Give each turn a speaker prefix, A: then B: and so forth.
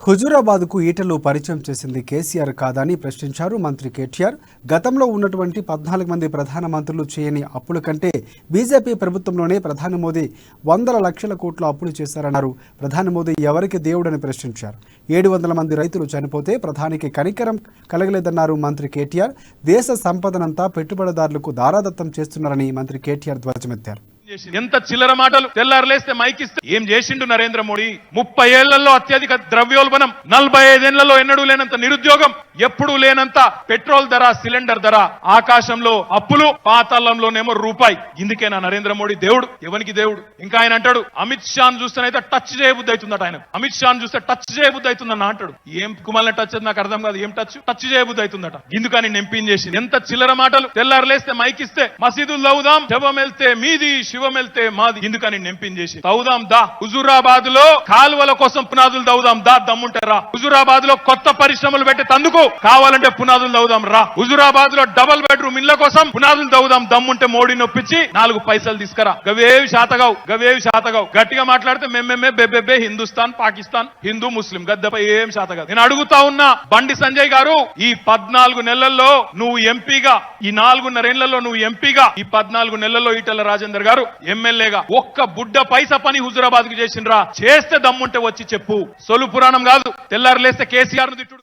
A: హుజూరాబాద్కు ఈటలు పరిచయం చేసింది కేసీఆర్ కాదని ప్రశ్నించారు మంత్రి కేటీఆర్. గతంలో ఉన్నటువంటి 14 మంది ప్రధాన మంత్రులు చేయని అప్పుల కంటే బీజేపీ ప్రభుత్వంలోనే ప్రధాని మోదీ వందల లక్షల కోట్ల అప్పులు చేశారన్నారు. ప్రధాని మోదీ ఎవరికి దేవుడని ప్రశ్నించారు. 700 మంది రైతులు చనిపోతే ప్రధానికి కనికరం కలగలేదన్నారు మంత్రి కేటీఆర్. దేశ సంపదనంతా పెట్టుబడిదారులకు దారాదత్తం చేస్తున్నారని మంత్రి కేటీఆర్ ధ్వజమెత్తారు.
B: ఎంత చిల్లర మాటలు. తెల్లారులేస్తే మైకిస్తే ఏం చేసిండు నరేంద్ర మోడీ? 30 ఏళ్లలో అత్యధిక ద్రవ్యోల్బణం, 45 ఏళ్లలో ఎన్నడూ లేనంత నిరుద్యోగం, ఎప్పుడూ లేనంత పెట్రోల్ ధర, సిలిండర్ ధర, ఆకాశంలో అప్పులు, పాతాళంలోనేమో రూపాయి. ఇందుకేనా నరేంద్ర మోడీ దేవుడు? ఎవరికి దేవుడు? ఇంకా ఆయన అంటాడు అమిత్ షాను చూస్తేనైతే టచ్ చేయబుద్ధి అవుతుందట. ఆయన అమిత్ షాను చూస్తే టచ్ చేయబుద్ధి అవుతుందన్న అంటాడు. ఏం కుమార్ని టచ్ నాకు అర్థం కాదు. ఏం టచ్ చేయబుద్ధి అవుతుందట. ఇందుకని నెంపించేసి ఎంత చిల్లర మాటలు. తెల్లారులేస్తే మైకిస్తే మసీదులు తవ్వుదాం, శవం వెళ్తే మీది, శివం వెళ్తే మాది. ఇందుకని నెంపించేసి తవ్వుదాం దా. హుజూరాబాద్ లో కాలువల కోసం పునాదులు తవ్వుదాం దా. దమ్ముంటే రా. హుజూరాబాద్ లో కొత్త పరిశ్రమలు పెట్టే తందుకు కావాలంటే పునాదులు తవ్వుదాం రా. హుజూరాబాద్ లో డబుల్ బెడ్రూమ్ ఇళ్ల కోసం పునాదులు తవ్వుదాం. దమ్ముంటే మోడీ నొప్పించి 4 పైసలు తీసుకురా. గవేవి శాతగావు. గట్టిగా మాట్లాడితే మేమే బెబ్బెబ్బే హిందుస్థాన్, పాకిస్తాన్, హిందూ, ముస్లిం గద్దపై ఏం శాతగావు. నేను అడుగుతా ఉన్నా బండి సంజయ్ గారు, ఈ 14 నెలల్లో నువ్వు ఎంపీగా, ఈ 4.5 ఏళ్లలో నువ్వు ఎంపీగా, ఈ 14 నెలల్లో ఈటెల రాజేందర్ గారు ఎమ్మెల్యేగా ఒక్క బుడ్డ పైసా పని హుజూరాబాద్ కు చేసిండ్రా? చేస్తే దమ్ముంటే వచ్చి చెప్పు. సొలు పురాణం కాదు. తెల్లారు లేస్తే కేసీఆర్ ను తిట్టుడు.